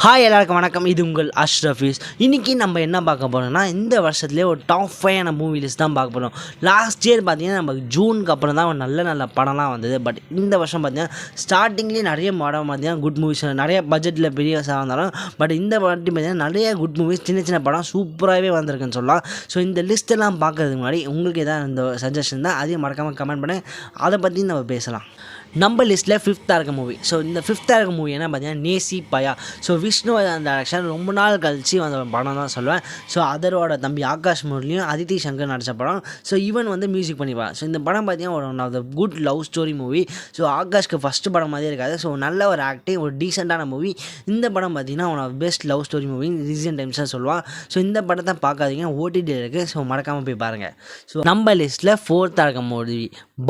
Hi எல்லாருக்கும் வணக்கம். இது உங்கள் அஷ்ரஃபீஸ். இன்றைக்கி நம்ம என்ன பார்க்க போகிறோம்னா, இந்த வருஷத்துலேயே ஒரு டாப் 5 மூவி லிஸ்ட் தான் பார்க்க போகிறோம். லாஸ்ட் இயர் பார்த்தீங்கன்னா நம்ம ஜூனுக்கு அப்புறம் தான் நல்ல நல்ல படம்லாம் வந்தது. பட் இந்த வருஷம் பார்த்தீங்கன்னா ஸ்டார்டிங்லேயே நிறைய படம் பார்த்தீங்கன்னா குட் மூவிஸ், நிறைய பட்ஜெட்டில் பெரிய வந்தாலும் பட் இந்த வாட்டி பார்த்தீங்கன்னா நிறைய குட் மூவிஸ், சின்ன சின்ன படம் சூப்பராகவே வந்திருக்குன்னு சொல்லலாம். ஸோ இந்த லிஸ்ட்டெல்லாம் பார்க்கறதுக்கு முன்னாடி உங்களுக்கு எதாவது இந்த சஜஷன் தான் அதையும் மறக்காமல் கமெண்ட் பண்ணி அதை பற்றி நம்ம பேசலாம். நம்ம லிஸ்ட்டில் 5th இருக்க மூவி. ஸோ இந்த 5th இருக்க மூவி என்ன பார்த்தீங்கன்னா நேசி பயா. ஸோ விஷ்ணுவர்தன் டைரக்ஷன், ரொம்ப நாள் கழிச்சு வந்த படம் தான் சொல்லுவேன். ஸோ அதரோட தம்பி ஆகாஷ் முரளியும் அதித்தி சங்கர் நடித்த படம். ஸோ ஈவன் வந்து மியூசிக் பண்ணிப்பான். ஸோ இந்த படம் பார்த்தீங்கன்னா one of the good love story movie. So ஆகாஷ்க்கு ஃபஸ்ட்டு படம் மாதிரியே இருக்காது. ஸோ நல்ல ஒரு ஆக்டிங், ஒரு டீசெண்டான மூவி. இந்த படம் பார்த்தீங்கன்னா one of best love story movie recent டைம்ஸாக சொல்லுவான். ஸோ இந்த படத்தை பார்க்காதீங்க, ஓடிடி இருக்குது. ஸோ மறக்காமல் போய் பாருங்கள். ஸோ நம்ம லிஸ்ட்டில் 4th இருக்க மூவி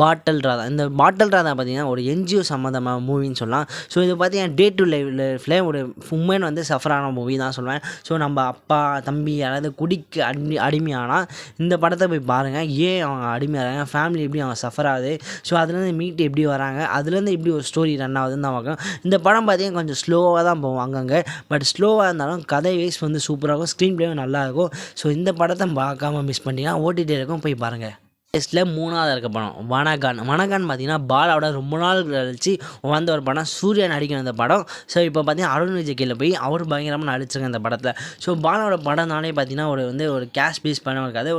பாட்டல் ராதா. இந்த பாட்டல் ராதா பார்த்தீங்கன்னா ஒரு என்ஜிஓ சம்மந்தமாக மூவின்னு சொல்லலாம். ஸோ இது பார்த்தீங்கன்னா டே டு லைஃப்பில் ஒரு உமன் வந்து சஃபரான மூவி தான் சொல்லுவேன். ஸோ நம்ம அப்பா தம்பி யாராவது குடிக்கு அடிமையானால் இந்த படத்தை போய் பாருங்கள். ஏன் அவங்க அடிமையாகிறாங்க, ஃபேமிலி எப்படி அவங்க சஃபர் ஆகுது, ஸோ அதுலேருந்து மீட்டு எப்படி வராங்க, அதுலேருந்து எப்படி ஒரு ஸ்டோரி ரன் ஆகுதுன்னு தான் பார்க்கணும். இந்த படம் பார்த்தீங்கன்னா கொஞ்சம் ஸ்லோவாக தான் போகும் அங்கங்கே. பட் ஸ்லோவாக இருந்தாலும் கதை வைஸ் வந்து சூப்பராக இருக்கும், ஸ்க்ரீன் ப்ளேவும் நல்லாயிருக்கும். ஸோ இந்த படத்தை பார்க்காமல் மிஸ் பண்ணிங்கன்னா ஓடிடி இருக்கும், போய் பாருங்கள். லிஸ்ட்டில் 3வது இருக்க படம் வனகான். வனகான் பார்த்தீங்கன்னா பாலாவோட ரொம்ப நாள் கழிச்சு வந்த ஒரு படம். சூர்யா நடிக்கிற இந்த படம். ஸோ இப்போ பார்த்தீங்கன்னா அருண் விஜய் கீழே போய் அவர் பயங்கரமாக நடிச்சிருக்க இந்த படத்தில். ஸோ பாலாவோட படம்னாலே பார்த்தீங்கன்னா ஒரு கேஷ் பேஸ் பண்ண இருக்காது,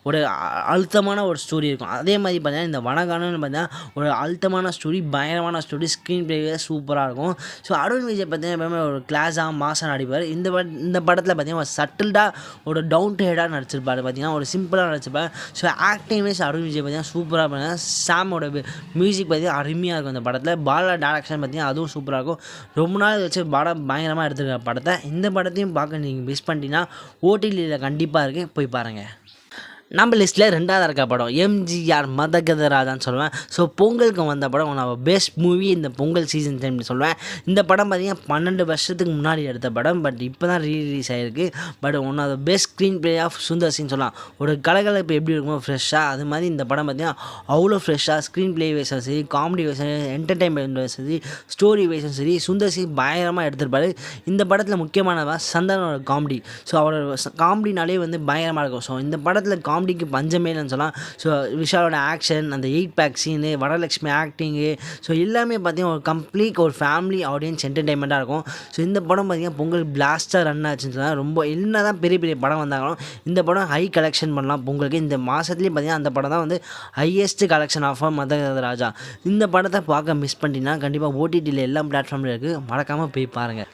ஒரு அழுத்தமான ஒரு ஸ்டோரி இருக்கும். அதே மாதிரி பார்த்தீங்கன்னா இந்த வனகான்னு பார்த்தீங்கன்னா ஒரு அழுத்தமான ஸ்டோரி, பயங்கரமான ஸ்டோரி, ஸ்க்ரீன் ப்ளேவே சூப்பராக இருக்கும். ஸோ அருண் விஜய் பார்த்தீங்கன்னா எப்பவுமே ஒரு கிளாஸாக மாசாக நடிப்பார். இந்த படத்தில் பார்த்தீங்கன்னா ஒரு சட்டில்டாக ஒரு டவுன் டு ஹெடாக நடிச்சிருப்பார். பார்த்தீங்கன்னா ஒரு சிம்பிளாக நடிச்சிருப்பார். So acting wise Arun Vijay பார்த்தீங்கன்னா சூப்பராக பண்ணாங்க. சாமோட மியூசிக் பார்த்தீங்கன்னா அருமையாக இருக்கும் இந்த படத்தில். பாலா டேரக்ஷன் பார்த்தீங்கன்னா அதுவும் சூப்பராக இருக்கும். ரொம்ப நாள் வச்சு படம் பயங்கரமாக எடுத்துருக்க படத்தை. இந்த படத்தையும் பார்க்க நீங்கள் மிஸ் பண்ணிட்டீங்கன்னா ஓடிடியில் கண்டிப்பாக இருக்குது, போய் பாருங்கள். நம்ம லிஸ்ட்டில் 2வது இருக்க படம் எம்ஜிஆர் மதகதராஜான்னு சொல்லுவேன். ஸோ பொங்கலுக்கு வந்த படம் ஒன் ஆஃப் பெஸ்ட் மூவி இந்த பொங்கல் சீசன் டைம்னு சொல்லுவேன். இந்த படம் பார்த்திங்கன்னா 12 வருஷத்துக்கு முன்னாடி எடுத்த படம். பட் இப்போ தான் ரிலீஸ் ஆகிருக்கு. But one of the best screenplay of Sundar Singh சொல்லலாம். ஒரு கலகலப்பு எப்படி இருக்குமோ ஃப்ரெஷ்ஷாக, அது மாதிரி இந்த படம் பார்த்திங்கன்னா அவ்வளோ ஃப்ரெஷ்ஷாக ஸ்க்ரீன் ப்ளே வைஸும் சரி, காமெடி வைஸும், என்டர்டைன்மெண்ட் வைஸும் சரி, ஸ்டோரி வைஸும் சரி, சுந்தர் சிங் பயங்கரமாக எடுத்திருப்பார். இந்த படத்தில் முக்கியமானவா சந்தானோட காமெடி. ஸோ அவரோட காமெடினாலே வந்து பயங்கரமாக இருக்கும். ஸோ இந்த படத்தில் காமெடிக்கு பஞ்சமே இல்லைன்னு சொல்லலாம். ஸோ விஷாலோட ஆக்ஷன், அந்த 8 pack scene, Varalakshmi acting, so எல்லாமே பார்த்தீங்கன்னா ஒரு கம்ப்ளீட் ஒரு ஃபேமிலி ஆடியன்ஸ் என்டர்டைன்மெண்ட்டாக இருக்கும். ஸோ இந்த படம் பார்த்தீங்கன்னா பொங்கல் பிளாஸ்ட்டாக ரன் ஆச்சுன்னு சொல்லலாம். ரொம்ப என்ன தான் பெரிய பெரிய படம் வந்தாலும் இந்த படம் ஹை கலெக்ஷன் பண்ணலாம் பொங்கலுக்கு. இந்த மாதத்துலேயே பார்த்தீங்கன்னா அந்த படம் தான் வந்து ஹையஸ்ட் கலெக்ஷன் ஆஃப் மதகதராஜா. இந்த படத்தை பார்க்க மிஸ் பண்ணிட்டீங்கன்னா கண்டிப்பாக ஓடிடியில் எல்லா பிளாட்ஃபார்ம்லையும் இருக்குது, மறக்காமல் போய் பாருங்கள்.